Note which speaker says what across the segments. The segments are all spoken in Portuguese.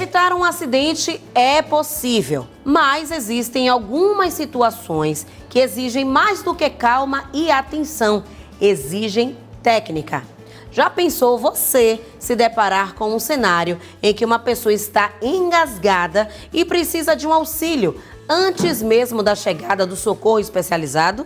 Speaker 1: Evitar um acidente é possível, mas existem algumas situações que exigem mais do que calma e atenção, exigem técnica. Já pensou você se deparar com um cenário em que uma pessoa está engasgada e precisa de um auxílio antes mesmo da chegada do socorro especializado?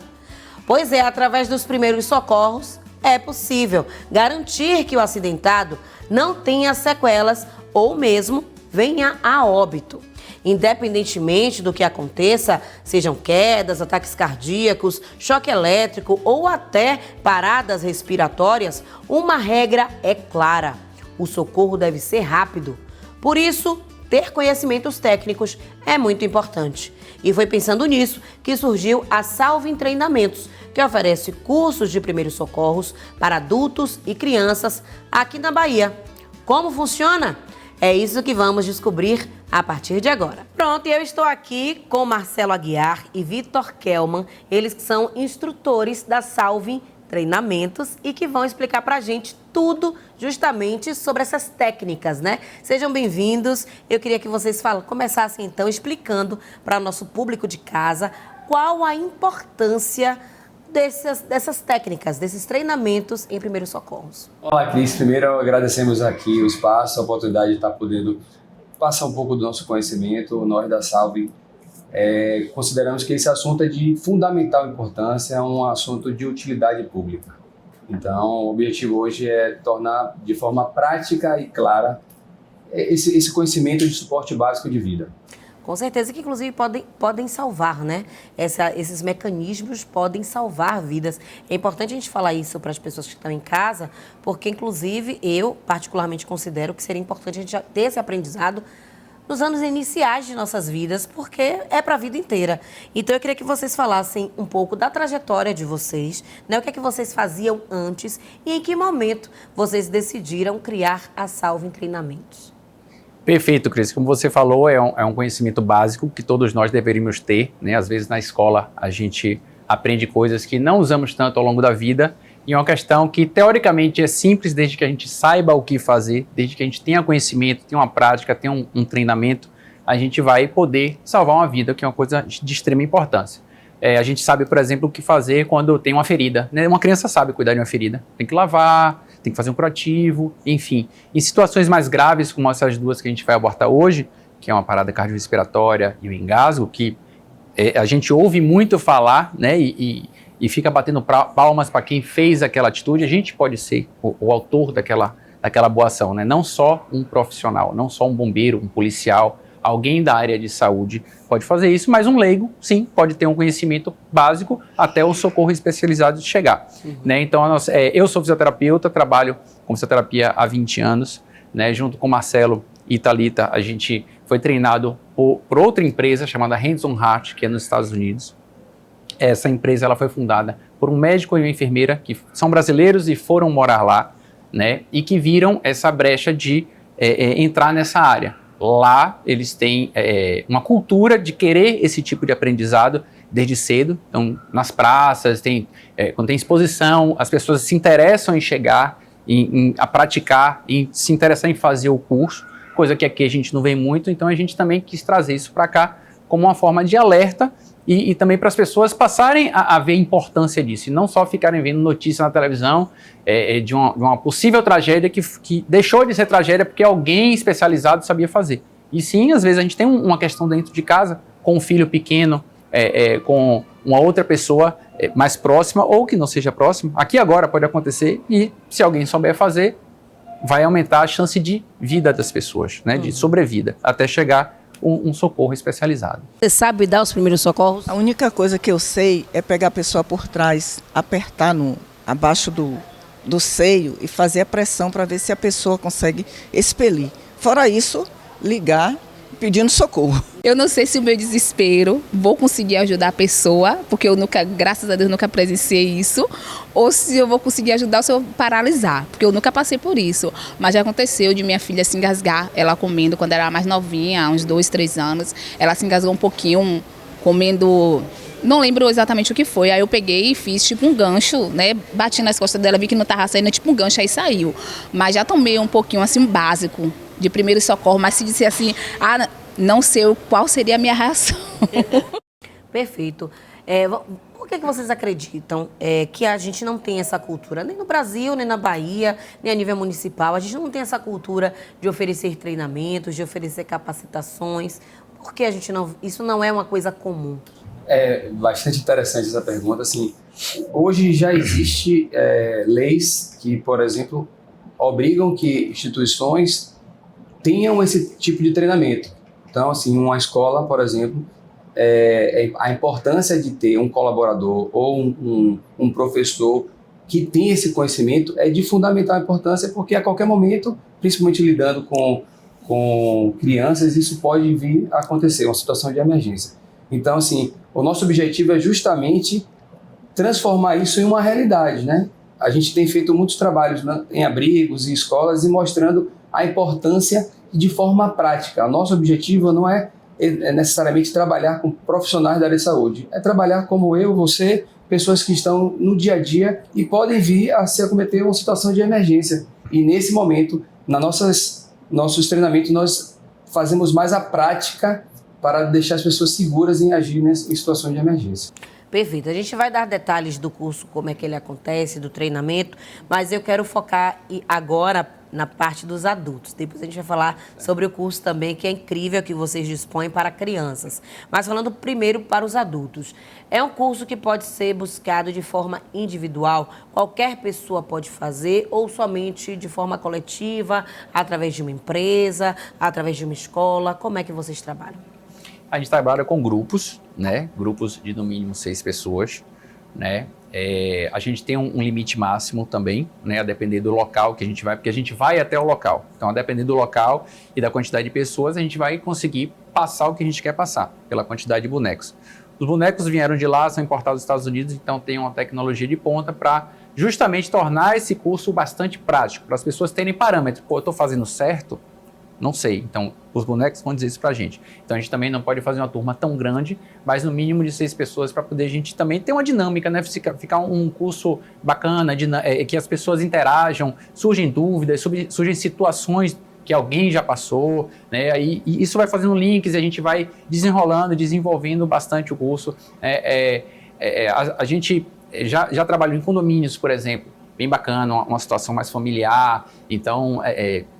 Speaker 1: Pois é, através dos primeiros socorros, é possível garantir que o acidentado não tenha sequelas ou mesmo venha a óbito. Independentemente do que aconteça, sejam quedas, ataques cardíacos, choque elétrico ou até paradas respiratórias, uma regra é clara: o socorro deve ser rápido. Por isso, ter conhecimentos técnicos é muito importante. E foi pensando nisso que surgiu a Salvem Treinamentos, que oferece cursos de primeiros socorros para adultos e crianças aqui na Bahia. Como funciona? É isso que vamos descobrir a partir de agora. Pronto, e eu estou aqui com Marcelo Aguiar e Vitor Kelman, eles que são instrutores da Salvem Treinamentos e que vão explicar pra gente tudo justamente sobre essas técnicas, né? Sejam bem-vindos. Eu queria que vocês começassem então explicando para o nosso público de casa qual a importância dessas técnicas, desses treinamentos em primeiros socorros.
Speaker 2: Olá, Cris. Primeiro, agradecemos aqui o espaço, a oportunidade de estar podendo passar um pouco do nosso conhecimento. Nós da Salvem consideramos que esse assunto é de fundamental importância, é um assunto de utilidade pública. Então, o objetivo hoje é tornar de forma prática e clara esse conhecimento de suporte básico de vida.
Speaker 1: Com certeza que, inclusive, podem salvar, né? Esses mecanismos podem salvar vidas. É importante a gente falar isso para as pessoas que estão em casa, porque, inclusive, eu particularmente considero que seria importante a gente ter esse aprendizado nos anos iniciais de nossas vidas, porque é para a vida inteira. Então, eu queria que vocês falassem um pouco da trajetória de vocês, né? O que é que vocês faziam antes e em que momento vocês decidiram criar a Salvem Treinamentos.
Speaker 3: Perfeito, Cris. Como você falou, é um conhecimento básico que todos nós deveríamos ter, né? Às vezes na escola a gente aprende coisas que não usamos tanto ao longo da vida e é uma questão que teoricamente é simples desde que a gente saiba o que fazer, desde que a gente tenha conhecimento, tenha uma prática, tenha um treinamento, a gente vai poder salvar uma vida, que é uma coisa de extrema importância. A gente sabe, por exemplo, o que fazer quando tem uma ferida, né? Uma criança sabe cuidar de uma ferida, tem que lavar, tem que fazer um curativo, enfim. Em situações mais graves, como essas duas que a gente vai abordar hoje, que é uma parada cardiorrespiratória e o engasgo, que a gente ouve muito falar, né, e fica batendo palmas para quem fez aquela atitude, a gente pode ser o autor daquela boa ação, né? Não só um profissional, não só um bombeiro, um policial, alguém da área de saúde pode fazer isso, mas um leigo, sim, pode ter um conhecimento básico até o socorro especializado de chegar. Né? Então, eu sou fisioterapeuta, trabalho com fisioterapia há 20 anos, né? Junto com Marcelo e Thalita, a gente foi treinado por outra empresa chamada Hands on Heart, que é nos Estados Unidos. Essa empresa ela foi fundada por um médico e uma enfermeira que são brasileiros e foram morar lá, né? E que viram essa brecha de entrar nessa área. Lá eles têm uma cultura de querer esse tipo de aprendizado desde cedo. Então, nas praças, quando tem exposição, as pessoas se interessam em chegar, a praticar, em se interessar em fazer o curso, coisa que aqui a gente não vê muito. Então, a gente também quis trazer isso para cá como uma forma de alerta e também para as pessoas passarem a ver a importância disso, e não só ficarem vendo notícia na televisão de uma possível tragédia que deixou de ser tragédia porque alguém especializado sabia fazer. E sim, às vezes a gente tem uma questão dentro de casa, com um filho pequeno, com uma outra pessoa mais próxima ou que não seja próxima. Aqui agora pode acontecer e se alguém souber fazer, vai aumentar a chance de vida das pessoas, né, de sobrevida, até chegar um socorro especializado.
Speaker 1: Você sabe dar os primeiros socorros?
Speaker 4: A única coisa que eu sei é pegar a pessoa por trás, apertar abaixo do seio e fazer a pressão para ver se a pessoa consegue expelir. Fora isso, ligar pedindo socorro.
Speaker 5: Eu não sei se o meu desespero vou conseguir ajudar a pessoa, porque eu nunca, graças a Deus, nunca presenciei isso, ou se eu vou conseguir ajudar ou se eu vou paralisar, porque eu nunca passei por isso. Mas já aconteceu de minha filha se engasgar, ela comendo quando era mais novinha, uns 2, 3 anos, ela se engasgou um pouquinho comendo, não lembro exatamente o que foi, aí eu peguei e fiz tipo um gancho, né, bati nas costas dela, vi que não estava saindo, tipo um gancho, aí saiu. Mas já tomei um pouquinho assim, básico de primeiro socorro, mas se disser assim, não sei qual seria a minha reação.
Speaker 1: Perfeito. Por que vocês acreditam que a gente não tem essa cultura, nem no Brasil, nem na Bahia, nem a nível municipal? A gente não tem essa cultura de oferecer treinamentos, de oferecer capacitações. Por que isso não é uma coisa comum?
Speaker 2: É bastante interessante essa pergunta. Assim, hoje já existe leis que, por exemplo, obrigam que instituições tenham esse tipo de treinamento. Então, assim, uma escola, por exemplo, a importância de ter um colaborador ou um professor que tem esse conhecimento é de fundamental importância, porque a qualquer momento, principalmente lidando com crianças, isso pode vir a acontecer, uma situação de emergência. Então, assim, o nosso objetivo é justamente transformar isso em uma realidade, né? A gente tem feito muitos trabalhos em abrigos e escolas e mostrando a importância de forma prática. O nosso objetivo não é necessariamente trabalhar com profissionais da área de saúde, é trabalhar como eu, você, pessoas que estão no dia a dia e podem vir a se acometer uma situação de emergência. E nesse momento, nossos treinamentos, nós fazemos mais a prática para deixar as pessoas seguras em agir em situações de emergência.
Speaker 1: Perfeito. A gente vai dar detalhes do curso, como é que ele acontece, do treinamento, mas eu quero focar agora na parte dos adultos. Depois a gente vai falar sobre o curso também, que é incrível, que vocês dispõem para crianças. Mas falando primeiro para os adultos. É um curso que pode ser buscado de forma individual, qualquer pessoa pode fazer, ou somente de forma coletiva, através de uma empresa, através de uma escola. Como é que vocês trabalham?
Speaker 3: A gente trabalha com grupos, né? Grupos de no mínimo 6 pessoas, né? A gente tem um limite máximo também, né? A depender do local que a gente vai, porque a gente vai até o local. Então, a depender do local e da quantidade de pessoas, a gente vai conseguir passar o que a gente quer passar, pela quantidade de bonecos. Os bonecos vieram de lá, são importados dos Estados Unidos, então tem uma tecnologia de ponta para justamente tornar esse curso bastante prático, para as pessoas terem parâmetros. Pô, eu estou fazendo certo? Não sei. Então, os bonecos vão dizer isso pra gente. Então, a gente também não pode fazer uma turma tão grande, mas no mínimo de 6 pessoas para poder a gente também ter uma dinâmica, né? Ficar um curso bacana, que as pessoas interajam, surgem dúvidas, surgem situações que alguém já passou, né? E isso vai fazendo links e a gente vai desenrolando, desenvolvendo bastante o curso. A gente já trabalhou em condomínios, por exemplo, bem bacana, uma situação mais familiar, então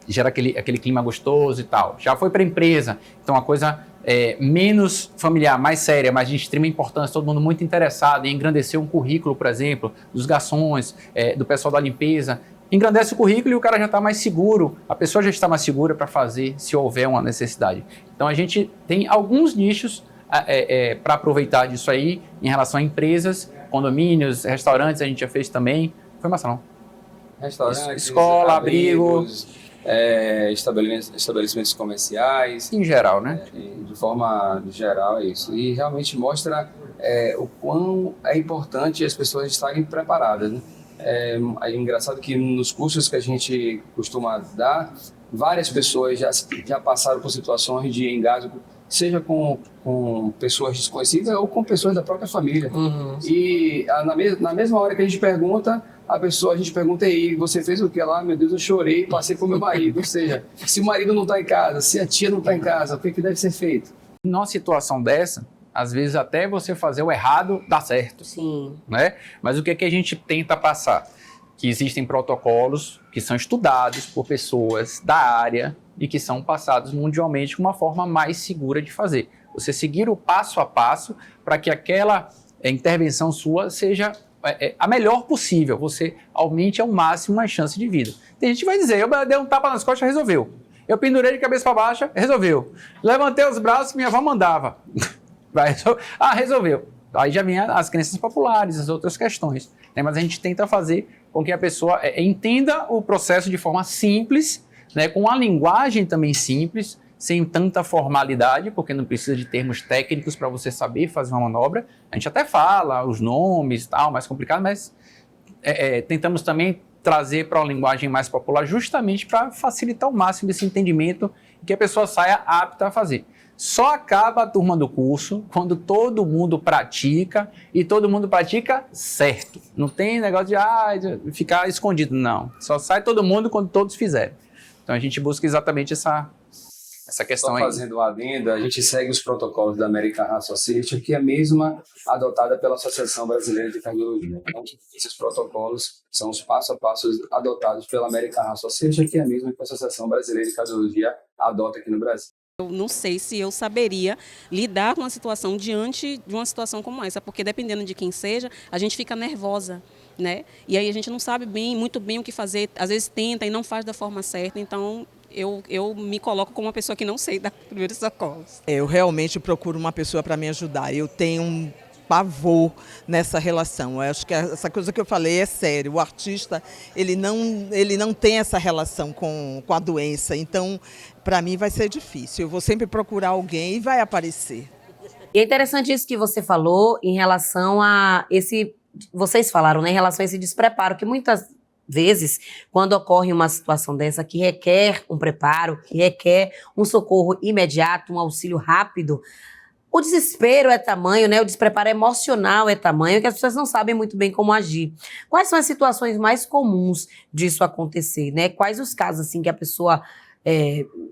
Speaker 3: gera aquele clima gostoso e tal. Já foi para a empresa, então uma coisa menos familiar, mais séria, mas de extrema importância, todo mundo muito interessado em engrandecer um currículo, por exemplo, dos garçons, do pessoal da limpeza. Engrandece o currículo e o cara já está mais seguro, a pessoa já está mais segura para fazer se houver uma necessidade. Então a gente tem alguns nichos para aproveitar disso aí em relação a empresas, condomínios, restaurantes, a gente já fez também. Foi massa, não?
Speaker 2: Restaurantes,
Speaker 3: escola, abrigo,
Speaker 2: estabelecimentos comerciais.
Speaker 3: Em geral, né?
Speaker 2: De forma geral é isso. E realmente mostra o quão é importante as pessoas estarem preparadas, né? É engraçado que nos cursos que a gente costuma dar, várias pessoas já passaram por situações de engasgo, seja com pessoas desconhecidas ou com pessoas da própria família.
Speaker 1: Uhum.
Speaker 2: E na mesma hora que a gente pergunta, a gente pergunta aí, você fez o que lá? Meu Deus, eu chorei, passei pro meu marido. Ou seja, se o marido não está em casa, se a tia não está em casa, o que deve ser feito?
Speaker 3: Numa situação dessa, às vezes até você fazer o errado dá certo.
Speaker 1: Sim.
Speaker 3: Né? Mas o que a gente tenta passar? Que existem protocolos que são estudados por pessoas da área e que são passados mundialmente com uma forma mais segura de fazer. Você seguir o passo a passo para que aquela intervenção sua seja a melhor possível, você aumente ao máximo a chance de vida. Tem gente que vai dizer, eu dei um tapa nas costas, resolveu. Eu pendurei de cabeça para baixo, resolveu. Levantei os braços, minha avó mandava. Resolveu. Aí já vem as crenças populares, as outras questões. Né? Mas a gente tenta fazer com que a pessoa entenda o processo de forma simples, né? Com uma linguagem também simples, sem tanta formalidade, porque não precisa de termos técnicos para você saber fazer uma manobra. A gente até fala os nomes e tal, mais complicado, mas tentamos também trazer para uma linguagem mais popular justamente para facilitar ao máximo esse entendimento e que a pessoa saia apta a fazer. Só acaba a turma do curso quando todo mundo pratica e todo mundo pratica certo. Não tem negócio de ficar escondido, não. Só sai todo mundo quando todos fizerem. Então a gente busca exatamente essa questão
Speaker 2: Só
Speaker 3: aí.
Speaker 2: fazendo um adendo, a gente segue os protocolos da American Heart Association, que é a mesma adotada pela Associação Brasileira de Cardiologia. Então, esses protocolos são os passo a passo adotados pela American Heart Association, que é a mesma que a Associação Brasileira de Cardiologia adota aqui no Brasil.
Speaker 6: Eu não sei se eu saberia lidar com uma situação diante de uma situação como essa, porque dependendo de quem seja, a gente fica nervosa, né? E aí a gente não sabe muito bem o que fazer, às vezes tenta e não faz da forma certa, então eu me coloco como uma pessoa que não sei dar primeiros socorros.
Speaker 7: Eu realmente procuro uma pessoa para me ajudar. Eu tenho um pavor nessa relação. Eu acho que essa coisa que eu falei é sério. O artista, ele não tem essa relação com a doença. Então, para mim vai ser difícil. Eu vou sempre procurar alguém e vai aparecer.
Speaker 1: E é interessante isso que você falou em relação a vocês falaram, né, em relação a esse despreparo, que muitas vezes, quando ocorre uma situação dessa que requer um preparo, que requer um socorro imediato, um auxílio rápido, o desespero é tamanho, né? O despreparo emocional é tamanho que as pessoas não sabem muito bem como agir. Quais são as situações mais comuns disso acontecer, né? Quais os casos assim que a pessoa,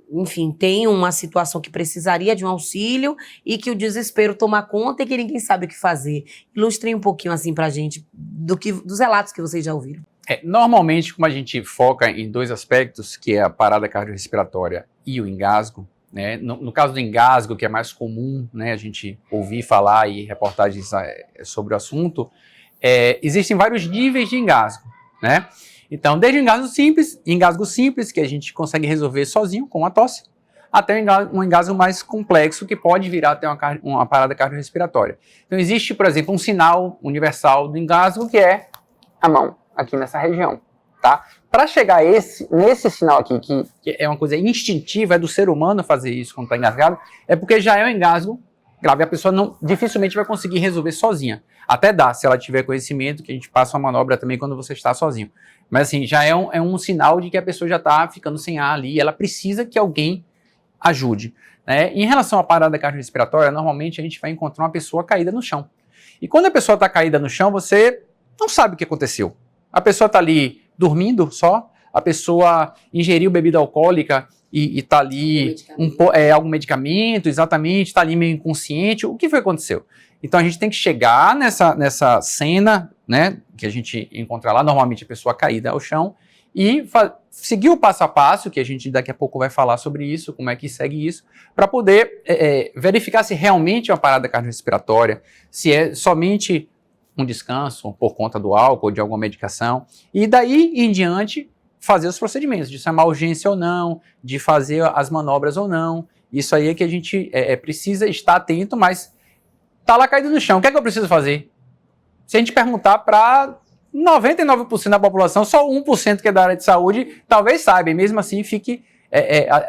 Speaker 1: enfim, tem uma situação que precisaria de um auxílio e que o desespero toma conta e que ninguém sabe o que fazer? Ilustrem um pouquinho assim pra gente dos relatos que vocês já ouviram.
Speaker 3: Normalmente, como a gente foca em dois aspectos, que é a parada cardiorrespiratória e o engasgo, né? No caso do engasgo, que é mais comum, né, a gente ouvir falar e reportagens sobre o assunto, existem vários níveis de engasgo, né? Então, desde o engasgo simples, que a gente consegue resolver sozinho, com a tosse, até um engasgo mais complexo, que pode virar até uma parada cardiorrespiratória. Então, existe, por exemplo, um sinal universal do engasgo, que é a mão, aqui nessa região, tá? Para chegar nesse sinal aqui, que é uma coisa instintiva, é do ser humano fazer isso quando está engasgado, é porque já é um engasgo grave, a pessoa dificilmente vai conseguir resolver sozinha. Até dá, se ela tiver conhecimento, que a gente passa uma manobra também quando você está sozinho. Mas assim, já é um sinal de que a pessoa já está ficando sem ar ali, ela precisa que alguém ajude, né? Em relação à parada cardiorrespiratória, normalmente a gente vai encontrar uma pessoa caída no chão. E quando a pessoa está caída no chão, você não sabe o que aconteceu. A pessoa está ali dormindo só, a pessoa ingeriu bebida alcoólica e está ali algum medicamento, exatamente, está ali meio inconsciente. O que foi que aconteceu? Então a gente tem que chegar nessa cena, né, que a gente encontra lá, normalmente a pessoa caída ao chão, e seguir o passo a passo, que a gente daqui a pouco vai falar sobre isso, como é que segue isso, para poder verificar se realmente é uma parada cardiorrespiratória, se é somente um descanso por conta do álcool ou de alguma medicação, e daí em diante fazer os procedimentos, de chamar urgência ou não, de fazer as manobras ou não. Isso aí é que a gente precisa estar atento, mas tá lá caído no chão, o que é que eu preciso fazer? Se a gente perguntar para 99% da população, só 1% que é da área de saúde talvez saiba, e mesmo assim fique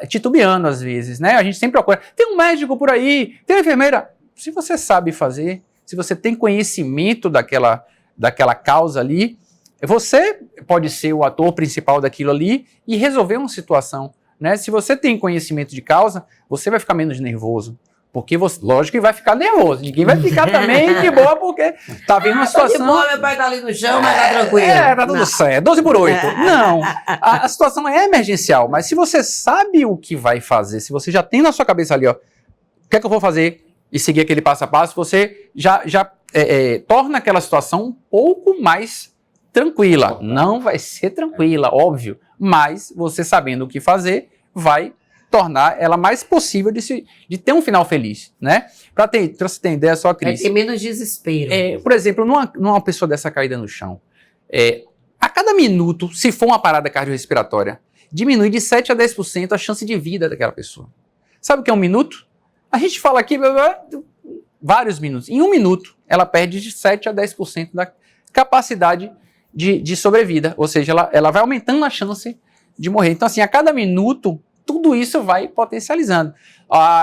Speaker 3: titubeando às vezes, né? A gente sempre procura, tem um médico por aí, tem uma enfermeira. Se você sabe fazer, se você tem conhecimento daquela causa ali, você pode ser o ator principal daquilo ali e resolver uma situação, né? Se você tem conhecimento de causa, você vai ficar menos nervoso. Porque lógico que vai ficar nervoso. Ninguém vai ficar também de boa, porque tá vendo uma situação...
Speaker 1: De boa, meu pai tá ali no chão, mas tá tranquilo.
Speaker 3: Tá tudo certo, 12/8. Não, a situação é emergencial, mas se você sabe o que vai fazer, se você já tem na sua cabeça ali, ó, o que é que eu vou fazer? E seguir aquele passo a passo, você já torna aquela situação um pouco mais tranquila. Não vai ser tranquila, óbvio, mas você sabendo o que fazer, vai tornar ela mais possível de ter um final feliz, né? Pra você ter ideia só, Cris.
Speaker 1: Vai ter menos desespero.
Speaker 3: Por exemplo, numa pessoa dessa caída no chão, a cada minuto, se for uma parada cardiorrespiratória, diminui de 7 a 10% a chance de vida daquela pessoa. Sabe o que é um minuto? A gente fala aqui vários minutos. Em um minuto, ela perde de 7 a 10% da capacidade de sobrevida. Ou seja, ela vai aumentando a chance de morrer. Então, assim, a cada minuto, tudo isso vai potencializando.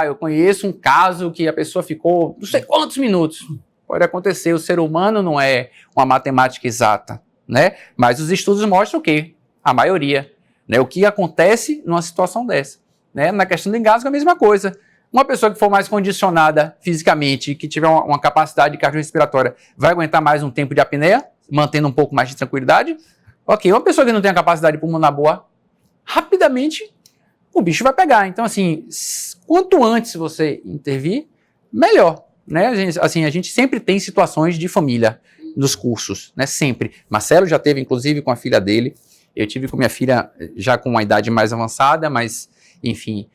Speaker 3: Eu conheço um caso que a pessoa ficou não sei quantos minutos. Pode acontecer, o ser humano não é uma matemática exata, né? Mas os estudos mostram o quê? A maioria, né? O que acontece numa situação dessa, né? Na questão do engasgo, a mesma coisa. Uma pessoa que for mais condicionada fisicamente, que tiver uma capacidade cardiorrespiratória, vai aguentar mais um tempo de apneia, mantendo um pouco mais de tranquilidade. Ok, uma pessoa que não tem a capacidade pulmonar boa, rapidamente rapidamente o bicho vai pegar. Então, assim, quanto antes você intervir, melhor, né? A gente sempre tem situações de família nos cursos, né? Sempre. Marcelo já teve, inclusive, com a filha dele. Eu tive com minha filha já com uma idade mais avançada, mas, enfim.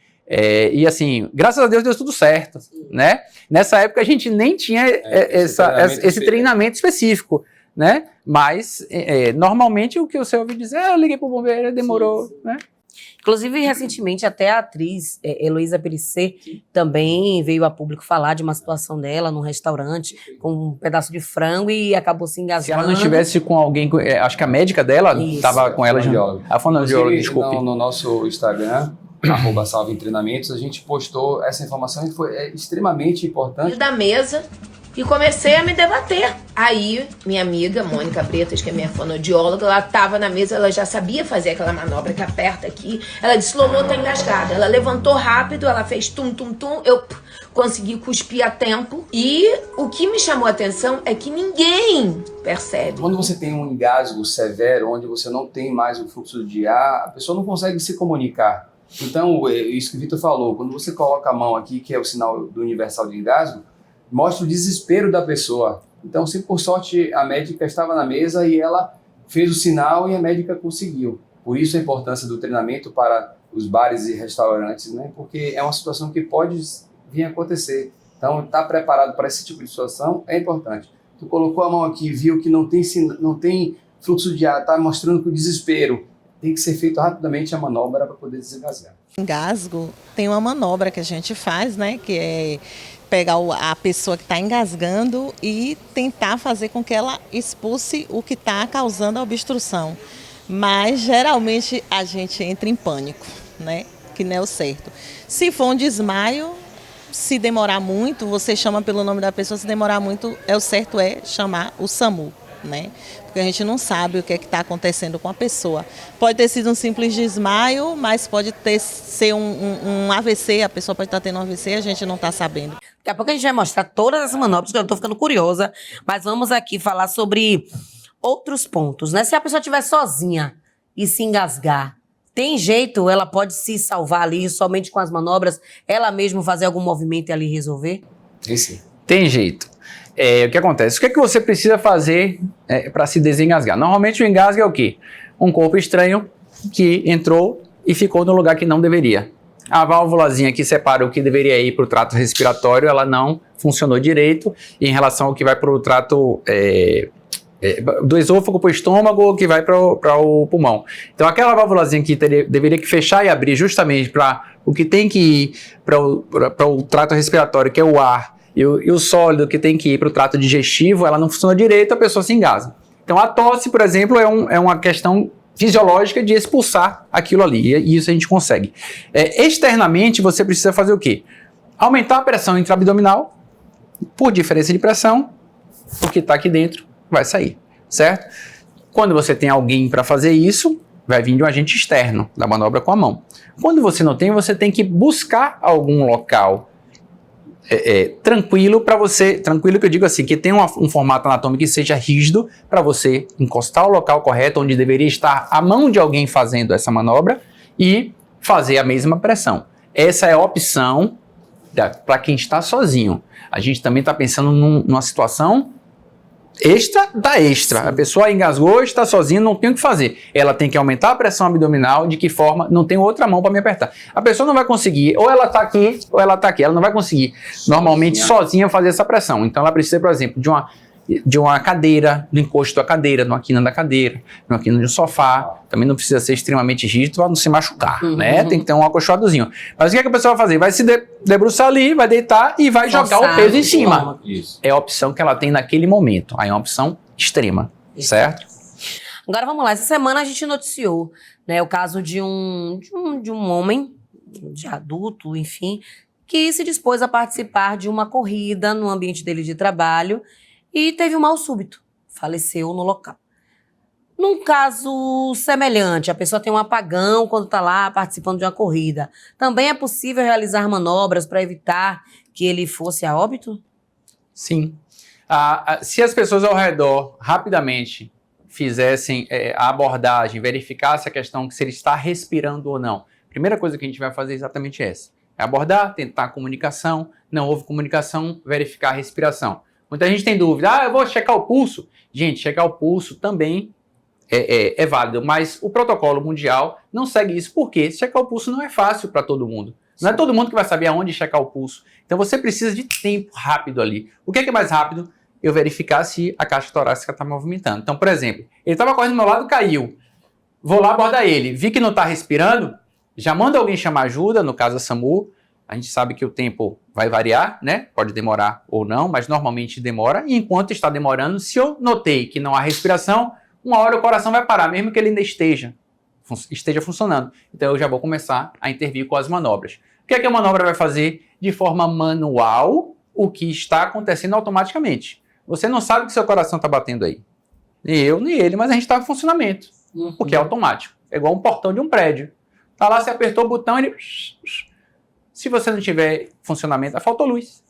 Speaker 3: E assim, graças a Deus deu tudo certo, né? Nessa época a gente nem tinha esse treinamento específico, né? Mas, normalmente, o que você ouve dizer, eu liguei pro bombeiro, demorou, né?
Speaker 1: Inclusive, recentemente, até a atriz Heloísa Perissé também veio a público falar de uma situação dela num restaurante com um pedaço de frango e acabou se engasgando.
Speaker 3: Se ela não estivesse com alguém, acho que a médica dela estava com ela. A fonoaudióloga, desculpe.
Speaker 2: No nosso Instagram, @salve em treinamentos, a gente postou essa informação e foi extremamente importante.
Speaker 8: Da mesa e comecei a me debater. Aí, minha amiga, Mônica Bretas, que é minha fonoaudióloga, ela estava na mesa, ela já sabia fazer aquela manobra que aperta aqui. Ela disse, Lolo, tá engasgada. Ela levantou rápido, ela fez tum-tum-tum, eu consegui cuspir a tempo. E o que me chamou a atenção é que ninguém percebe.
Speaker 2: Quando você tem um engasgo severo, onde você não tem mais o fluxo de ar, a pessoa não consegue se comunicar. Então, isso que o Vitor falou, quando você coloca a mão aqui, que é o sinal do universal de engasgo, mostra o desespero da pessoa. Então, se por sorte a médica estava na mesa e ela fez o sinal e a médica conseguiu. Por isso a importância do treinamento para os bares e restaurantes, né? Porque é uma situação que pode vir a acontecer. Então, estar preparado para esse tipo de situação é importante. Tu colocou a mão aqui, viu que não tem fluxo de ar, está mostrando que o desespero. Tem que ser feito rapidamente a manobra para poder desengasgar.
Speaker 9: Engasgo, tem uma manobra que a gente faz, né? Que é pegar a pessoa que está engasgando e tentar fazer com que ela expulse o que está causando a obstrução. Mas, geralmente, a gente entra em pânico, né? Que não é o certo. Se for um desmaio, se demorar muito, você chama pelo nome da pessoa, se demorar muito, o certo é chamar o SAMU, né? Porque a gente não sabe o que é que está acontecendo com a pessoa. Pode ter sido um simples desmaio, mas pode ser um AVC, a pessoa pode estar tendo um AVC, a gente não está sabendo.
Speaker 1: Daqui a pouco a gente vai mostrar todas as manobras, que eu estou ficando curiosa, mas vamos aqui falar sobre outros pontos, né? Se a pessoa estiver sozinha e se engasgar, tem jeito? Ela pode se salvar ali somente com as manobras, ela mesma fazer algum movimento e ali resolver?
Speaker 2: Sim.
Speaker 3: Tem jeito. O que acontece? O que é que você precisa fazer para se desengasgar? Normalmente o engasgo é o quê? Um corpo estranho que entrou e ficou no lugar que não deveria. A válvulazinha que separa o que deveria ir para o trato respiratório, ela não funcionou direito em relação ao que vai para o trato do esôfago para o estômago, que vai para o pulmão. Então aquela válvulazinha que deveria que fechar e abrir justamente para o que tem que ir para o trato respiratório, que é o ar, e o sólido que tem que ir para o trato digestivo, ela não funciona direito, a pessoa se engasga. Então a tosse, por exemplo, é uma questão fisiológica de expulsar aquilo ali, e isso a gente consegue. Externamente, você precisa fazer o quê? Aumentar a pressão intraabdominal, por diferença de pressão, o que está aqui dentro vai sair, certo? Quando você tem alguém para fazer isso, vai vir de um agente externo, da manobra com a mão. Quando você não tem, você tem que buscar algum local tranquilo para você, tranquilo que eu digo assim, que tem um formato anatômico que seja rígido para você encostar o local correto onde deveria estar a mão de alguém fazendo essa manobra e fazer a mesma pressão. Essa é a opção para quem está sozinho. A gente também está pensando numa situação extra da extra. A pessoa engasgou, está sozinha, não tem o que fazer. Ela tem que aumentar a pressão abdominal, de que forma? Não tem outra mão para me apertar. A pessoa não vai conseguir, ou ela está aqui, ou ela está aqui. Ela não vai conseguir, normalmente, sozinha fazer essa pressão. Então, ela precisa, por exemplo, de uma cadeira, do encosto da cadeira, numa quina da cadeira, numa quina de um sofá. Também não precisa ser extremamente rígido para não se machucar, né? Tem que ter um acolchoadozinho. Mas o que a pessoa vai fazer? Vai se debruçar ali, vai deitar e vai jogar o peso em cima. Isso. É a opção que ela tem naquele momento. Aí é uma opção extrema, certo?
Speaker 1: Agora vamos lá. Essa semana a gente noticiou, né, o caso de um homem, de adulto, enfim, que se dispôs a participar de uma corrida no ambiente dele de trabalho e teve um mal súbito, faleceu no local. Num caso semelhante, a pessoa tem um apagão quando está lá participando de uma corrida. Também é possível realizar manobras para evitar que ele fosse a óbito?
Speaker 3: Sim. Se as pessoas ao redor rapidamente fizessem a abordagem, verificasse a questão que se ele está respirando ou não, a primeira coisa que a gente vai fazer é exatamente essa. É abordar, tentar a comunicação, não houve comunicação, verificar a respiração. Muita gente tem dúvida, eu vou checar o pulso. Gente, checar o pulso também é válido, mas o protocolo mundial não segue isso, porque checar o pulso não é fácil para todo mundo. Não é todo mundo que vai saber aonde checar o pulso. Então você precisa de tempo rápido ali. O que é mais rápido? Eu verificar se a caixa torácica está movimentando. Então, por exemplo, ele estava correndo do meu lado, caiu. Vou lá abordar ele. Vi que não está respirando, já manda alguém chamar ajuda, no caso a SAMU. A gente sabe que o tempo vai variar, né? Pode demorar ou não, mas normalmente demora. E enquanto está demorando, se eu notei que não há respiração, uma hora o coração vai parar, mesmo que ele ainda esteja funcionando. Então eu já vou começar a intervir com as manobras. O que é que a manobra vai fazer? De forma manual, o que está acontecendo automaticamente. Você não sabe que seu coração está batendo aí. Nem eu, nem ele, mas a gente está em funcionamento. Porque é automático. É igual um portão de um prédio. Tá lá, você apertou o botão, ele... Se você não tiver funcionamento, faltou luz.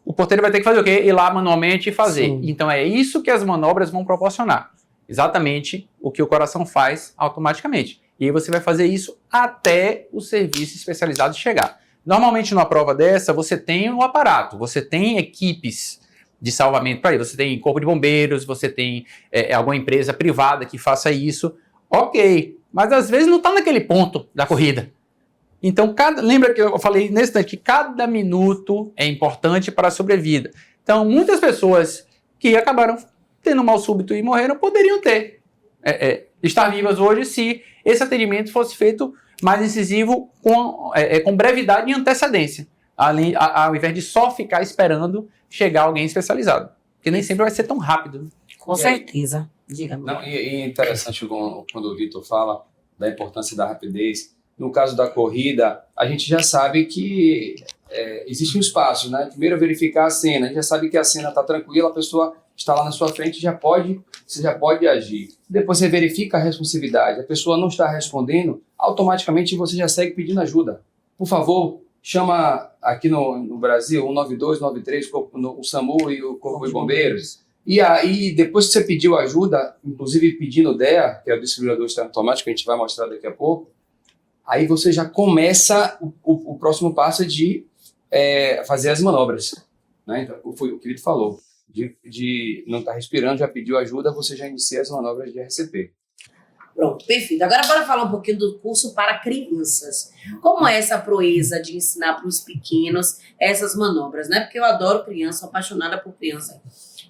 Speaker 3: O porteiro vai ter que fazer o quê? Ir lá manualmente e fazer. Sim. Então é isso que as manobras vão proporcionar. Exatamente o que o coração faz automaticamente. E aí você vai fazer isso até o serviço especializado chegar. Normalmente numa prova dessa, você tem um aparato, você tem equipes de salvamento para isso. Você tem corpo de bombeiros, você tem alguma empresa privada que faça isso. Ok, mas às vezes não está naquele ponto da corrida. Então, lembra que eu falei nesse instante que cada minuto é importante para a sobrevida. Então, muitas pessoas que acabaram tendo mal súbito e morreram poderiam estar vivas hoje se esse atendimento fosse feito mais incisivo com brevidade e antecedência, ao invés de só ficar esperando chegar alguém especializado. Porque nem sempre vai ser tão rápido.
Speaker 1: Com certeza. Diga-me.
Speaker 2: E é interessante quando o Vitor fala da importância da rapidez. No caso da corrida, a gente já sabe que existem os passos, né? Primeiro verificar a cena, a gente já sabe que a cena está tranquila, a pessoa está lá na sua frente, você já pode agir. Depois você verifica a responsividade, a pessoa não está respondendo, automaticamente você já segue pedindo ajuda. Por favor, chama aqui no Brasil 192, 193, o SAMU e o Corpo de Bombeiros. E aí, depois que você pediu ajuda, inclusive pedindo o DEA, que é o desfibrilador externo automático, que a gente vai mostrar daqui a pouco, aí você já começa o próximo passo de fazer as manobras. Né? Então, foi o que ele falou. De não estar respirando, já pediu ajuda, você já inicia as manobras de RCP.
Speaker 1: Pronto, perfeito. Agora bora falar um pouquinho do curso para crianças. Como é essa proeza de ensinar para os pequenos essas manobras, né? Porque eu adoro criança, sou apaixonada por criança.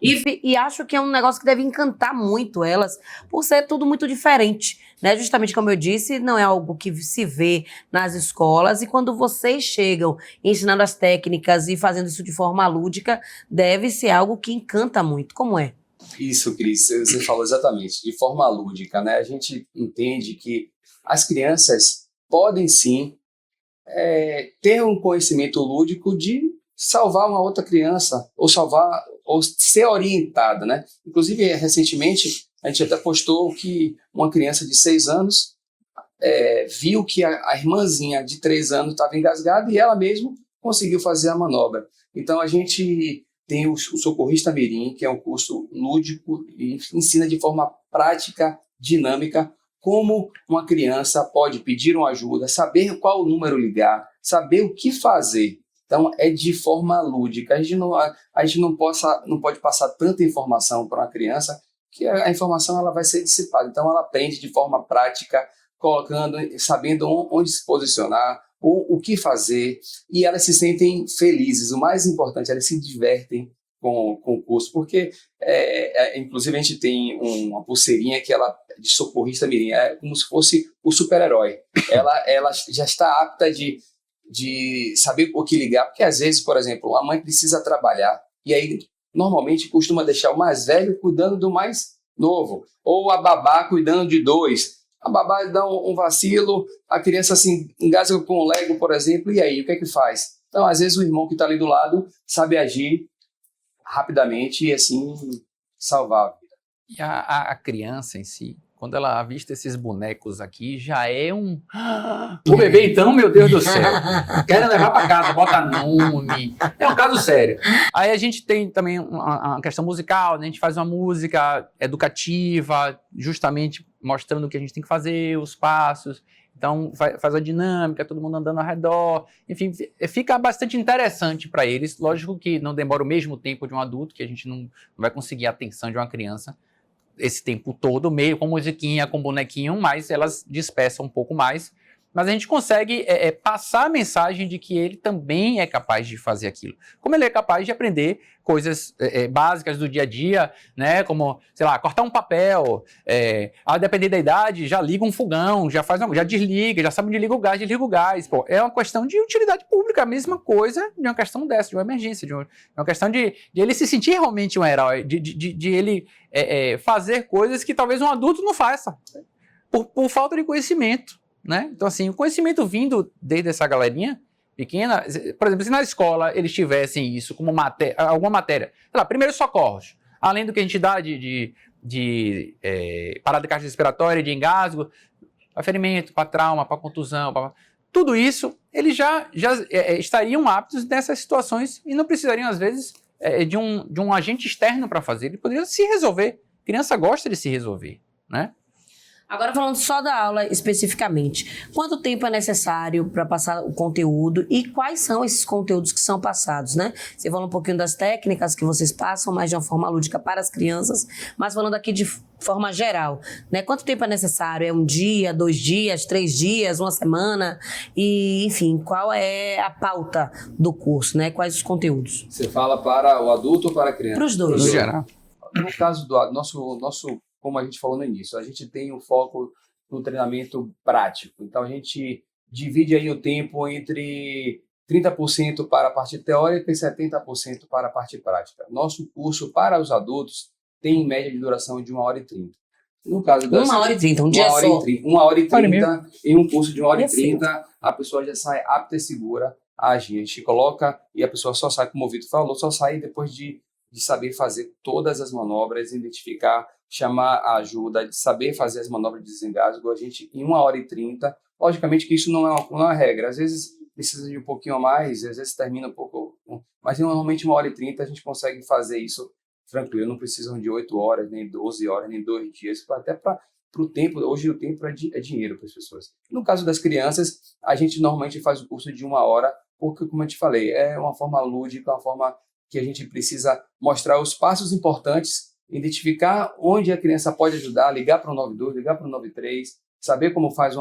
Speaker 1: E acho que é um negócio que deve encantar muito elas, por ser tudo muito diferente, né? Justamente como eu disse, não é algo que se vê nas escolas, e quando vocês chegam ensinando as técnicas e fazendo isso de forma lúdica, deve ser algo que encanta muito. Como é?
Speaker 2: Isso, Cris, você falou exatamente, de forma lúdica, né? A gente entende que as crianças podem sim ter um conhecimento lúdico de salvar uma outra criança, ou ser orientada, né? Inclusive, recentemente, a gente até postou que uma criança de 6 anos viu que a irmãzinha de 3 anos estava engasgada e ela mesma conseguiu fazer a manobra. Então, a gente tem o Socorrista Mirim, que é um curso lúdico e ensina de forma prática, dinâmica, como uma criança pode pedir uma ajuda, saber qual número ligar, saber o que fazer. Então, é de forma lúdica. A gente não pode passar tanta informação para uma criança, que a informação ela vai ser dissipada. Então, ela aprende de forma prática, sabendo onde se posicionar, o que fazer, e elas se sentem felizes. O mais importante, elas se divertem com o curso, porque, inclusive, a gente tem uma pulseirinha que ela de Socorrista Mirim, é como se fosse o super-herói. Ela já está apta de saber o que ligar, porque às vezes, por exemplo, a mãe precisa trabalhar, e aí normalmente costuma deixar o mais velho cuidando do mais novo, ou a babá cuidando de 2. A babá dá um vacilo, a criança se engasga com um Lego, por exemplo, e aí, o que é que faz? Então, às vezes, o irmão que está ali do lado sabe agir rapidamente e, assim, salvar a vida.
Speaker 3: E a criança em si, quando ela avista esses bonecos aqui, já é um... O bebê, então, meu Deus do céu. Querem levar para casa, bota nome. É um caso sério. Aí a gente tem também uma questão musical, né? A gente faz uma música educativa, justamente mostrando o que a gente tem que fazer, os passos. Então, faz a dinâmica, todo mundo andando ao redor. Enfim, fica bastante interessante para eles. Lógico que não demora o mesmo tempo de um adulto, que a gente não vai conseguir a atenção de uma criança esse tempo todo, meio com musiquinha, com bonequinho, mas elas dispersam um pouco mais. Mas a gente consegue passar a mensagem de que ele também é capaz de fazer aquilo. Como ele é capaz de aprender coisas básicas do dia a dia, né? Como, sei lá, cortar um papel, a depender da idade, já liga um fogão, já desliga, já sabe onde liga o gás. Pô, é uma questão de utilidade pública, a mesma coisa de uma questão dessa, de uma emergência, de uma questão de ele se sentir realmente um herói, de ele fazer coisas que talvez um adulto não faça, por falta de conhecimento. Né? Então, assim, o conhecimento vindo desde essa galerinha pequena, por exemplo, se na escola eles tivessem isso como alguma matéria, sei lá, primeiros socorros, além do que a gente dá de parada cardiorrespiratória, de engasgo, para ferimento, para trauma, para contusão, tudo isso, eles já estariam aptos nessas situações e não precisariam, às vezes, de um agente externo para fazer. Ele poderia se resolver. A criança gosta de se resolver, né?
Speaker 1: Agora falando só da aula especificamente, quanto tempo é necessário para passar o conteúdo e quais são esses conteúdos que são passados, né? Você falou um pouquinho das técnicas que vocês passam, mas de uma forma lúdica para as crianças, mas falando aqui de forma geral, né? Quanto tempo é necessário? É um dia, 2 dias, 3 dias, 1 semana? E, enfim, qual é a pauta do curso, né? Quais os conteúdos?
Speaker 2: Você fala para o adulto ou para a criança?
Speaker 1: Para os dois.
Speaker 3: No geral.
Speaker 2: No caso do nosso, como a gente falou no início, a gente tem um foco no treinamento prático. Então, a gente divide aí o tempo entre 30% para a parte teórica e 70% para a parte prática. Nosso curso para os adultos tem em média de duração de 1h30. No caso das
Speaker 1: 1h30, um dia só.
Speaker 2: 1h30, em um curso de 1h30, a pessoa já sai apta e segura a agir. A gente coloca e a pessoa só sai, como o Vitor falou, só sai depois de saber fazer todas as manobras, identificar, chamar a ajuda, de saber fazer as manobras de desengasgo. A gente, em 1h30, logicamente que isso não é uma regra. Às vezes precisa de um pouquinho a mais, às vezes termina um pouco, mas normalmente 1h30 a gente consegue fazer isso tranquilo. Não precisam de 8 horas, nem 12 horas, nem 2 dias, até para o tempo. Hoje o tempo é dinheiro para as pessoas. No caso das crianças, a gente normalmente faz o curso de 1 hora, porque, como eu te falei, é uma forma lúdica, uma forma que a gente precisa mostrar os passos importantes, identificar onde a criança pode ajudar, ligar para o 92, ligar para o 93, saber como faz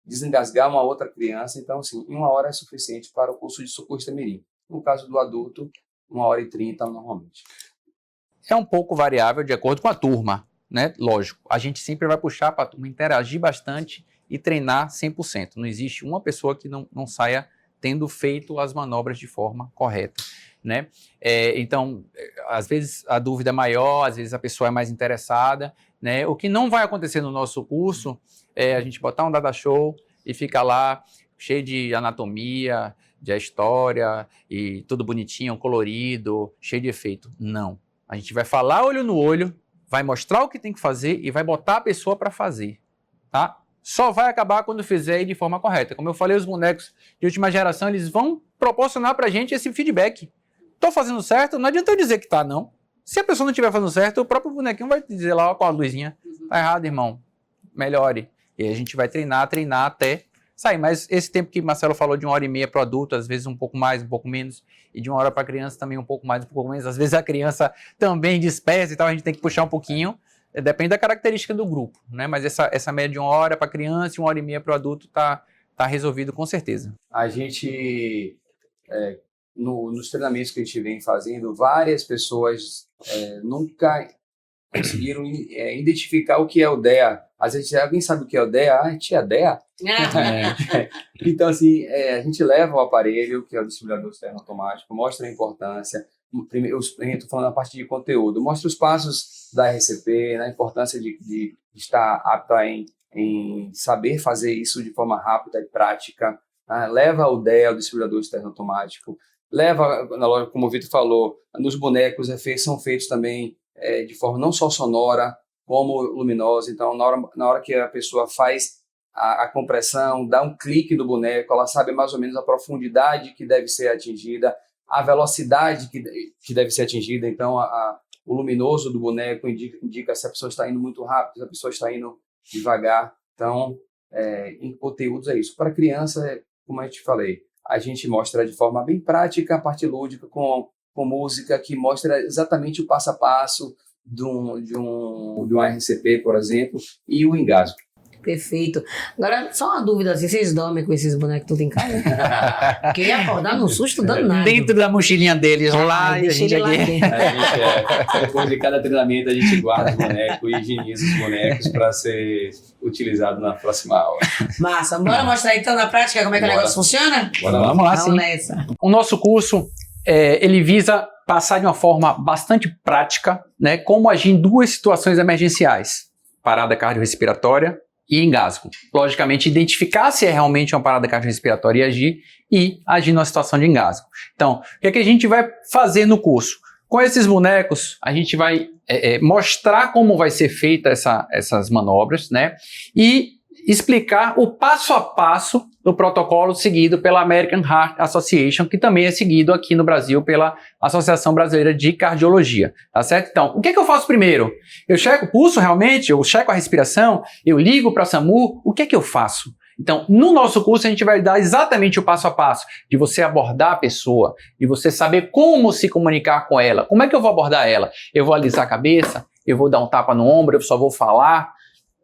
Speaker 2: desengasgar uma outra criança. Então, assim, 1 hora é suficiente para o curso de socorro Mirim. No caso do adulto, 1h30 normalmente.
Speaker 3: É um pouco variável de acordo com a turma, né? Lógico, a gente sempre vai puxar para a turma interagir bastante e treinar 100%. Não existe uma pessoa que não saia tendo feito as manobras de forma correta, né? Então, às vezes a dúvida é maior, às vezes a pessoa é mais interessada, né? O que não vai acontecer no nosso curso é a gente botar um data show e ficar lá cheio de anatomia, de história e tudo bonitinho, colorido, cheio de efeito. Não. A gente vai falar olho no olho, vai mostrar o que tem que fazer e vai botar a pessoa para fazer, tá? Só vai acabar quando fizer de forma correta. Como eu falei, os bonecos de última geração, eles vão proporcionar pra gente esse feedback. Tô fazendo certo? Não adianta eu dizer que tá, não. Se a pessoa não estiver fazendo certo, o próprio bonequinho vai dizer lá, ó, com a luzinha, tá errado, irmão, melhore. E aí a gente vai treinar até sair. Mas esse tempo que o Marcelo falou de 1h30 para o adulto, às vezes um pouco mais, um pouco menos, e de 1 hora para a criança também um pouco mais, um pouco menos. Às vezes a criança também dispersa e tal, a gente tem que puxar um pouquinho. Depende da característica do grupo, né? Mas essa média de 1 hora para a criança e 1h30 para o adulto tá resolvido com certeza.
Speaker 2: A gente, nos treinamentos que a gente vem fazendo, várias pessoas nunca conseguiram identificar o que é o DEA. Às vezes alguém sabe o que é o DEA? Ah, tia DEA? Então, assim, a gente leva o aparelho, que é o desfibrilador externo automático, mostra a importância. Primeiro, estou falando a parte de conteúdo, mostra os passos da RCP, a importância de estar apta em saber fazer isso de forma rápida e prática. Leva o DEA, o desfibrilador externo automático, leva, como o Vitor falou, nos bonecos são feitos também de forma não só sonora, como luminosa. Então, na hora que a pessoa faz a compressão, dá um clique no boneco, ela sabe mais ou menos a profundidade que deve ser atingida, a velocidade que deve ser atingida. Então, o luminoso do boneco indica se a pessoa está indo muito rápido, se a pessoa está indo devagar. Então, em conteúdos é isso. Para criança, como eu te falei, a gente mostra de forma bem prática a parte lúdica com música que mostra exatamente o passo a passo de um RCP, por exemplo, e o engasgo.
Speaker 1: Perfeito. Agora, só uma dúvida, assim, vocês dormem com esses bonecos tudo em casa? Porque ia acordar num susto danado.
Speaker 3: Dentro da mochilinha deles, lá e a gente aqui.
Speaker 2: Depois de cada treinamento, a gente guarda os bonecos e higieniza os bonecos para ser utilizado na próxima aula.
Speaker 1: Massa. Bora mostrar então na prática como é que o negócio funciona?
Speaker 3: Vamos lá, sim.
Speaker 1: Vamos nessa.
Speaker 3: O nosso curso, ele visa passar de uma forma bastante prática, né, como agir em duas situações emergenciais: parada cardiorrespiratória e engasgo. Logicamente, identificar se é realmente uma parada cardiorrespiratória e agir numa situação de engasgo. Então, o que é que a gente vai fazer no curso? Com esses bonecos, a gente vai mostrar como vai ser feita essas manobras, né? E explicar o passo a passo do protocolo seguido pela American Heart Association, que também é seguido aqui no Brasil pela Associação Brasileira de Cardiologia, tá certo? Então, o que eu faço primeiro? Eu checo o pulso realmente, eu checo a respiração, eu ligo para a SAMU, o que é que eu faço? Então, no nosso curso a gente vai dar exatamente o passo a passo de você abordar a pessoa, de você saber como se comunicar com ela. Como é que eu vou abordar ela? Eu vou alisar a cabeça? Eu vou dar um tapa no ombro? Eu só vou falar?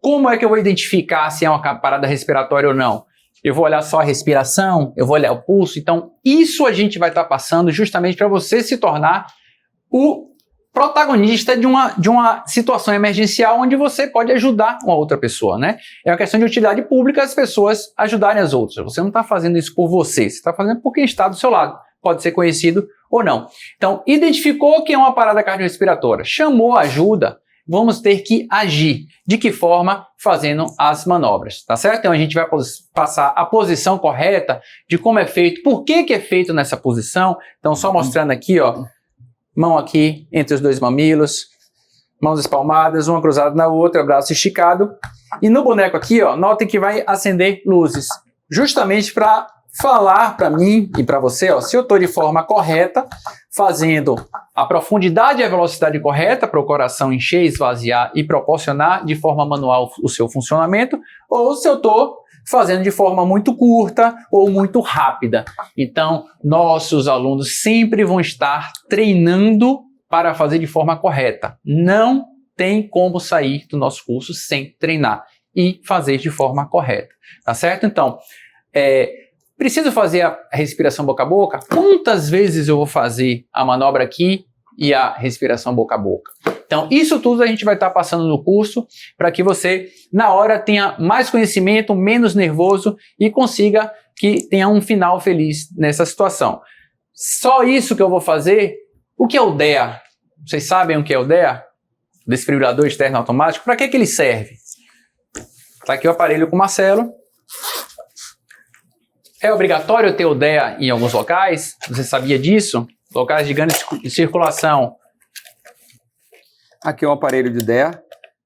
Speaker 3: Como é que eu vou identificar se é uma parada respiratória ou não? Eu vou olhar só a respiração? Eu vou olhar o pulso? Então, isso a gente vai estar passando justamente para você se tornar o protagonista de uma situação emergencial onde você pode ajudar uma outra pessoa, né? É uma questão de utilidade pública as pessoas ajudarem as outras. Você não está fazendo isso por você está fazendo por quem está do seu lado. Pode ser conhecido ou não. Então, identificou que é uma parada cardiorrespiratória, chamou ajuda, vamos ter que agir. De que forma? Fazendo as manobras, tá certo? Então a gente vai passar a posição correta de como é feito, por que é feito nessa posição. Então só mostrando aqui, ó, mão aqui entre os dois mamilos, mãos espalmadas, uma cruzada na outra, braço esticado. E no boneco aqui, ó, notem que vai acender luzes, justamente para falar para mim e para você, ó, se eu estou de forma correta, fazendo a profundidade e a velocidade correta para o coração encher, esvaziar e proporcionar de forma manual o seu funcionamento, ou se eu estou fazendo de forma muito curta ou muito rápida. Então, nossos alunos sempre vão estar treinando para fazer de forma correta. Não tem como sair do nosso curso sem treinar e fazer de forma correta, tá certo? Então, preciso fazer a respiração boca a boca? Quantas vezes eu vou fazer a manobra aqui e a respiração boca a boca? Então, isso tudo a gente vai estar passando no curso para que você, na hora, tenha mais conhecimento, menos nervoso e consiga que tenha um final feliz nessa situação. Só isso que eu vou fazer. O que é o DEA? Vocês sabem o que é o DEA? Desfibrilador externo automático. Para que ele serve? Está aqui o aparelho com o Marcelo. É obrigatório ter o DEA em alguns locais? Você sabia disso? Locais de grande circulação.
Speaker 2: Aqui é o aparelho do DEA.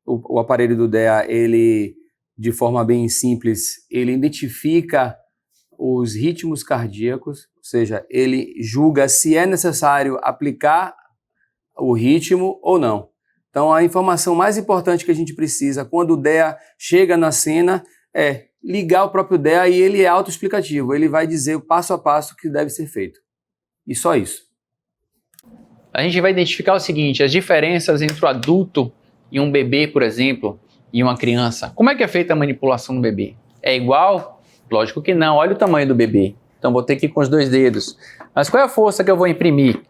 Speaker 2: O aparelho do DEA, ele, de forma bem simples, ele identifica os ritmos cardíacos, ou seja, ele julga se é necessário aplicar o ritmo ou não. Então, a informação mais importante que a gente precisa quando o DEA chega na cena é ligar o próprio DEA e ele é autoexplicativo. Ele vai dizer o passo a passo que deve ser feito. E só isso.
Speaker 3: A gente vai identificar o seguinte, as diferenças entre o adulto e um bebê, por exemplo, e uma criança. Como é que é feita a manipulação do bebê? É igual? Lógico que não. Olha o tamanho do bebê. Então, vou ter que ir com os 2 dedos. Mas qual é a força que eu vou imprimir?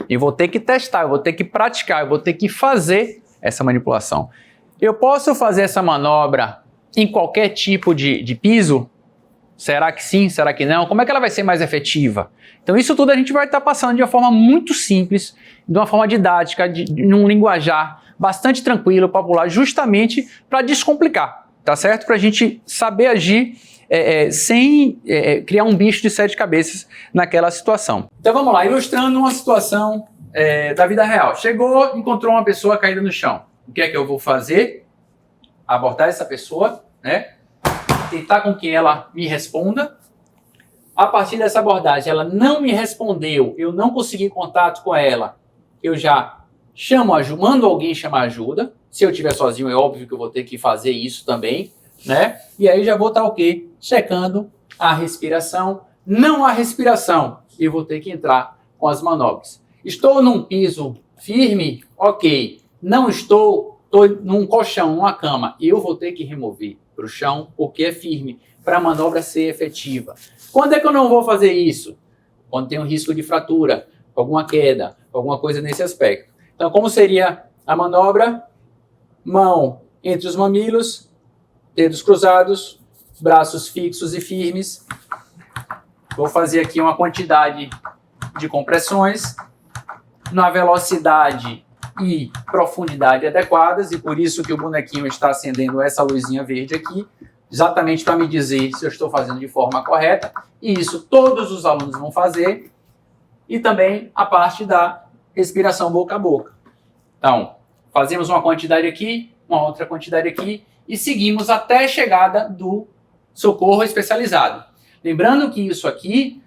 Speaker 3: E vou ter que testar, eu vou ter que praticar, eu vou ter que fazer essa manipulação. Eu posso fazer essa manobra em qualquer tipo de piso? Será que sim? Será que não? Como é que ela vai ser mais efetiva? Então isso tudo a gente vai estar passando de uma forma muito simples, de uma forma didática, num linguajar bastante tranquilo, popular, justamente para descomplicar, tá certo? Para a gente saber agir sem criar um bicho de 7 cabeças naquela situação. Então vamos lá, ilustrando uma situação da vida real. Chegou, encontrou uma pessoa caída no chão. o que é que eu vou fazer? Abordar essa pessoa, né? Tentar com que ela me responda. A partir dessa abordagem, ela não me respondeu, eu não consegui contato com ela, eu já mando alguém chamar ajuda. Se eu estiver sozinho, é óbvio que eu vou ter que fazer isso também, né? E aí já vou estar o quê? Checando a respiração. Não a respiração, eu vou ter que entrar com as manobras. Estou num piso firme? Ok. Não estou num colchão, numa cama. Eu vou ter que remover para o chão porque é firme, para a manobra ser efetiva. Quando é que eu não vou fazer isso? Quando tem um risco de fratura, alguma queda, alguma coisa nesse aspecto. Então, como seria a manobra? Mão entre os mamilos, dedos cruzados, braços fixos e firmes. Vou fazer aqui uma quantidade de compressões na velocidade e profundidade adequadas, e por isso que o bonequinho está acendendo essa luzinha verde aqui, exatamente para me dizer se eu estou fazendo de forma correta, e isso todos os alunos vão fazer, e também a parte da respiração boca a boca. Então, fazemos uma quantidade aqui, uma outra quantidade aqui, e seguimos até a chegada do socorro especializado. Lembrando que isso aqui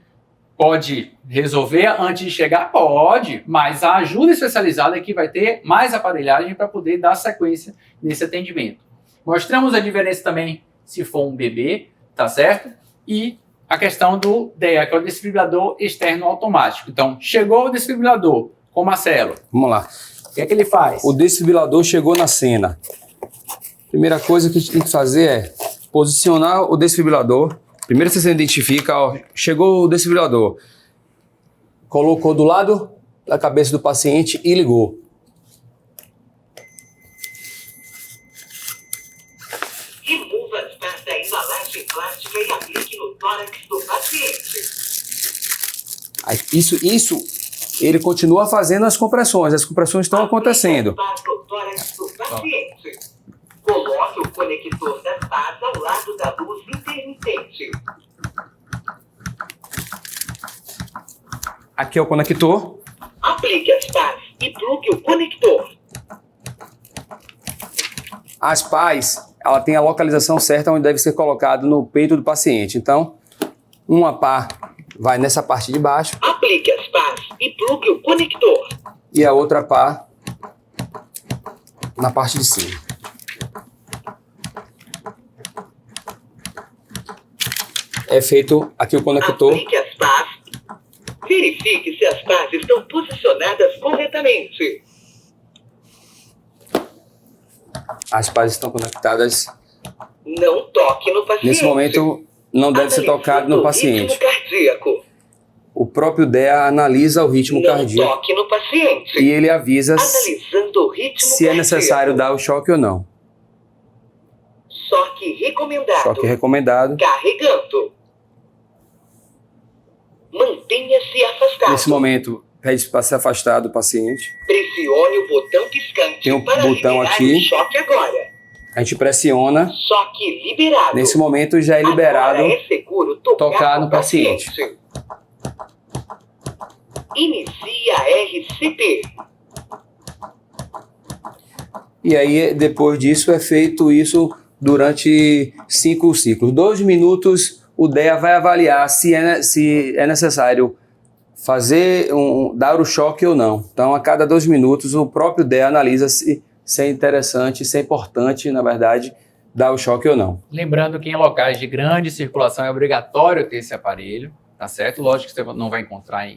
Speaker 3: pode resolver antes de chegar? Pode, mas a ajuda especializada é que vai ter mais aparelhagem para poder dar sequência nesse atendimento. Mostramos a diferença também se for um bebê, tá certo? E a questão do DEA, que é o desfibrilador externo automático. Então, chegou o desfibrilador com o Marcelo.
Speaker 2: Vamos lá.
Speaker 3: O que é que ele faz?
Speaker 2: O desfibrilador chegou na cena. Primeira coisa que a gente tem que fazer é posicionar o desfibrilador. Primeiro você identifica, ó, chegou o desfibrilador. Colocou do lado da cabeça do paciente e ligou.
Speaker 10: Remova as partes da embalagem plástica e aplique no tórax do paciente.
Speaker 2: Aí, isso, ele continua fazendo as compressões estão acontecendo.
Speaker 10: No tórax do paciente. Coloque o conector das pás ao lado da luz intermitente.
Speaker 2: Aqui é o conector.
Speaker 10: Aplique as pás e plugue o conector.
Speaker 2: As pás, ela tem a localização certa onde deve ser colocado no peito do paciente. Então, uma pá vai nessa parte de baixo.
Speaker 10: Aplique as pás e plugue o conector.
Speaker 2: E a outra pá na parte de cima. É feito aqui o conector.
Speaker 10: Aplique as pás. Verifique se as pás estão posicionadas corretamente.
Speaker 2: As pás estão conectadas.
Speaker 10: Não toque no paciente.
Speaker 2: Nesse momento, não deve ser tocado no paciente.
Speaker 10: Ritmo cardíaco.
Speaker 2: O próprio DEA analisa o ritmo cardíaco.
Speaker 10: Não toque no paciente.
Speaker 2: E ele avisa
Speaker 10: Analisando o ritmo
Speaker 2: se é necessário dar o choque ou não.
Speaker 10: Choque recomendado.
Speaker 2: Choque recomendado.
Speaker 10: Carregando. Mantenha-se afastado.
Speaker 2: Nesse momento, pede para se afastar do paciente.
Speaker 10: Pressione o botão piscante
Speaker 2: Tem um
Speaker 10: para
Speaker 2: botão
Speaker 10: liberar
Speaker 2: aqui.
Speaker 10: o choque agora.
Speaker 2: A gente pressiona.
Speaker 10: Choque liberado.
Speaker 2: Nesse momento já é liberado
Speaker 10: agora é seguro
Speaker 2: tocar no paciente.
Speaker 10: Inicia a RCP.
Speaker 2: E aí, depois disso, é feito isso durante 5 ciclos. 2 minutos, o DEA vai avaliar se é necessário dar o choque ou não. Então, a cada 2 minutos, o próprio DEA analisa se é interessante, se é importante, na verdade, dar o choque ou não.
Speaker 3: Lembrando que em locais de grande circulação é obrigatório ter esse aparelho, tá certo? Lógico que você não vai encontrar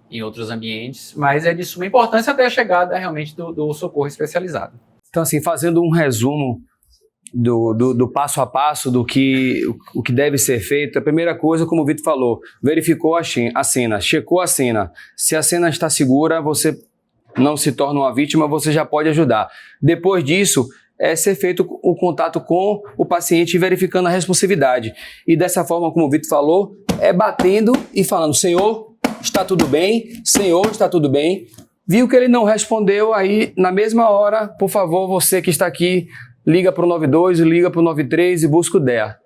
Speaker 3: em outros ambientes, mas é de suma importância até a chegada realmente do socorro especializado.
Speaker 2: Então, assim, fazendo um resumo do passo a passo o que deve ser feito, a primeira coisa, como o Vitor falou, verificou a cena, checou a cena. Se a cena está segura, você não se torna uma vítima, você já pode ajudar. Depois disso, é ser feito o contato com o paciente verificando a responsividade. E dessa forma, como o Vitor falou, é batendo e falando: Senhor, está tudo bem? Senhor, está tudo bem? Viu que ele não respondeu, aí na mesma hora, por favor, você que está aqui, liga para o 92, liga para o 93 e busca o DEA.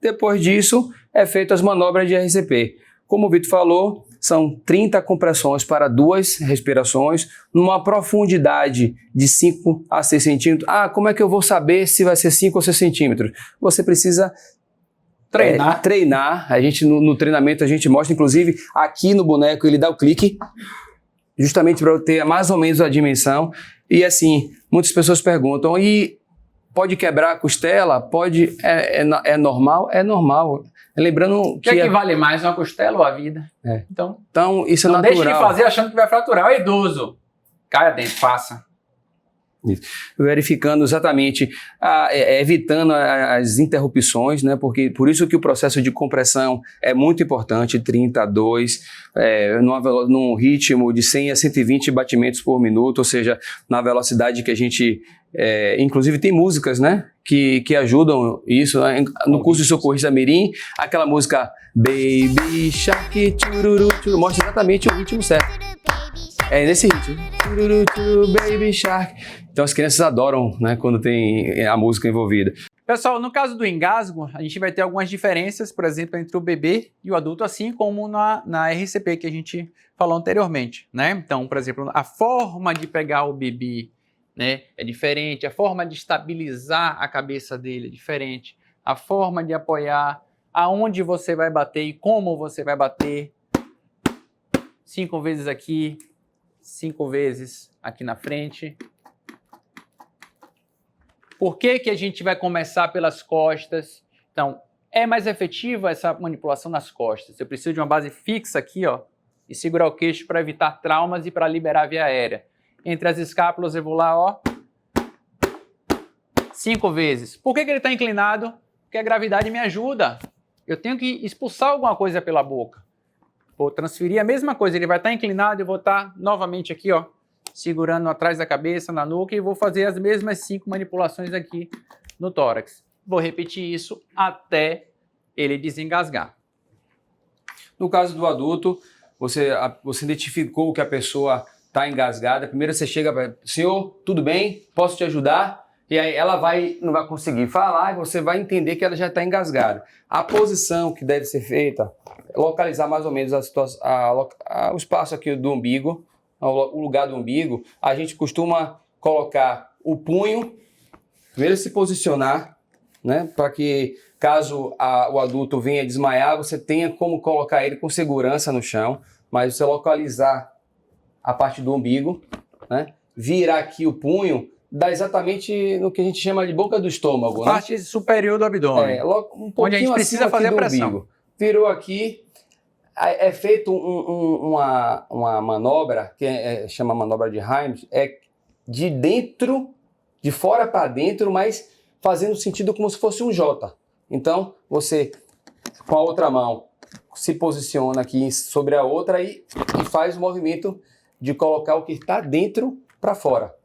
Speaker 2: Depois disso, é feito as manobras de RCP. Como o Vitor falou, são 30 compressões para 2 respirações, numa profundidade de 5 a 6 centímetros. Ah, como é que eu vou saber se vai ser 5 ou 6 centímetros? Você precisa treinar. A gente, no treinamento, a gente mostra, inclusive, aqui no boneco, ele dá o clique, justamente para eu ter mais ou menos a dimensão. E assim, muitas pessoas perguntam, e pode quebrar a costela? Pode, é normal? É normal. Lembrando
Speaker 3: O que é que vale mais, uma costela ou a vida?
Speaker 2: Então isso é
Speaker 3: não
Speaker 2: natural.
Speaker 3: deixe de fazer achando que vai fraturar. É idoso. Caia dentro, faça.
Speaker 2: Isso. Verificando exatamente, evitando as interrupções, né? Porque por isso que o processo de compressão é muito importante, 30 a 2, num ritmo de 100 a 120 batimentos por minuto, ou seja, na velocidade que a gente... inclusive tem músicas, né, que ajudam isso, né? No curso de socorrista mirim, aquela música Baby Shark, tchururu, tchururu, mostra exatamente o ritmo certo. É nesse ritmo, tchururu, tchururu, Baby Shark. Então as crianças adoram, né, quando tem a música envolvida.
Speaker 3: Pessoal, no caso do engasgo, a gente vai ter algumas diferenças, por exemplo, entre o bebê e o adulto, assim como na RCP que a gente falou anteriormente, né? Então, por exemplo, a forma de pegar o bebê, né, é diferente, a forma de estabilizar a cabeça dele é diferente, a forma de apoiar, aonde você vai bater e como você vai bater. 5 vezes aqui, 5 vezes aqui na frente. Por que que a gente vai começar pelas costas? Então, é mais efetiva essa manipulação nas costas. Eu preciso de uma base fixa aqui, ó, e segurar o queixo para evitar traumas e para liberar a via aérea. Entre as escápulas eu vou lá, ó, 5 vezes. Por que que ele está inclinado? Porque a gravidade me ajuda. Eu tenho que expulsar alguma coisa pela boca. Vou transferir a mesma coisa, ele vai estar inclinado e eu vou estar novamente aqui, ó, segurando atrás da cabeça, na nuca, e vou fazer as mesmas 5 manipulações aqui no tórax. Vou repetir isso até ele desengasgar.
Speaker 2: No caso do adulto, você identificou que a pessoa está engasgada. Primeiro você chega para, senhor, tudo bem? Posso te ajudar? E aí ela não vai conseguir falar e você vai entender que ela já está engasgada. A posição que deve ser feita é localizar mais ou menos o espaço aqui do umbigo, o lugar do umbigo. A gente costuma colocar o punho, primeiro se posicionar, né, para que caso o adulto venha desmaiar, você tenha como colocar ele com segurança no chão, mas você localizar a parte do umbigo, né, virar aqui o punho, dá exatamente no que a gente chama de boca do estômago.
Speaker 3: Parte, né, superior do abdômen.
Speaker 2: Um
Speaker 3: onde a gente precisa fazer a pressão.
Speaker 2: Umbigo. Virou aqui, é feito uma manobra, que chama manobra de Heimlich, de dentro, de fora para dentro, mas fazendo sentido como se fosse um J. Então, você, com a outra mão, se posiciona aqui sobre a outra e faz o movimento de colocar o que está dentro para fora.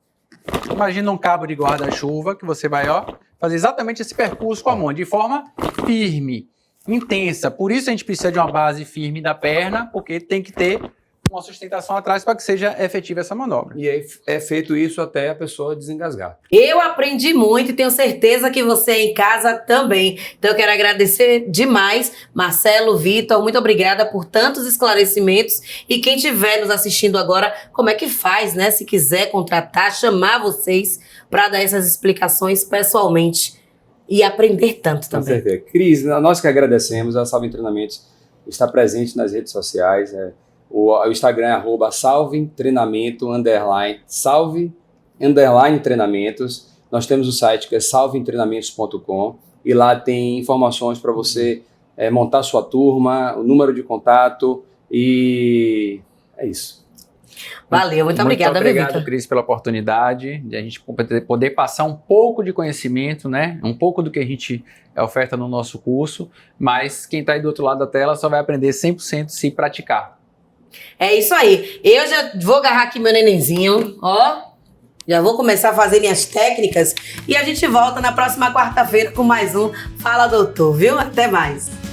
Speaker 3: Imagina um cabo de guarda-chuva que você vai, ó, fazer exatamente esse percurso com a mão, de forma firme, intensa. Por isso a gente precisa de uma base firme da perna, porque tem que ter uma sustentação atrás para que seja efetiva essa manobra.
Speaker 2: E aí é feito isso até a pessoa desengasgar.
Speaker 1: Eu aprendi muito e tenho certeza que você aí em casa também. Então eu quero agradecer demais, Marcelo, Vitor, muito obrigada por tantos esclarecimentos. E quem estiver nos assistindo agora, como é que faz, né? Se quiser contratar, chamar vocês para dar essas explicações pessoalmente e aprender tanto também.
Speaker 2: Com certeza. Cris, nós que agradecemos, a Salvem Treinamentos está presente nas redes sociais, o Instagram é @salvemtreinamento_, salve_treinamentos. Nós temos o site que é salvemtreinamentos.com e lá tem informações para você montar sua turma, o número de contato e é isso.
Speaker 1: Valeu, muito obrigada,
Speaker 3: Muito obrigado,
Speaker 1: Vitor.
Speaker 3: Cris, pela oportunidade de a gente poder passar um pouco de conhecimento, né? Um pouco do que a gente oferta no nosso curso, mas quem está aí do outro lado da tela só vai aprender 100% se praticar.
Speaker 1: É isso aí. Eu já vou agarrar aqui meu nenenzinho, ó. Já vou começar a fazer minhas técnicas e a gente volta na próxima quarta-feira com mais um Fala Doutor, viu? Até mais.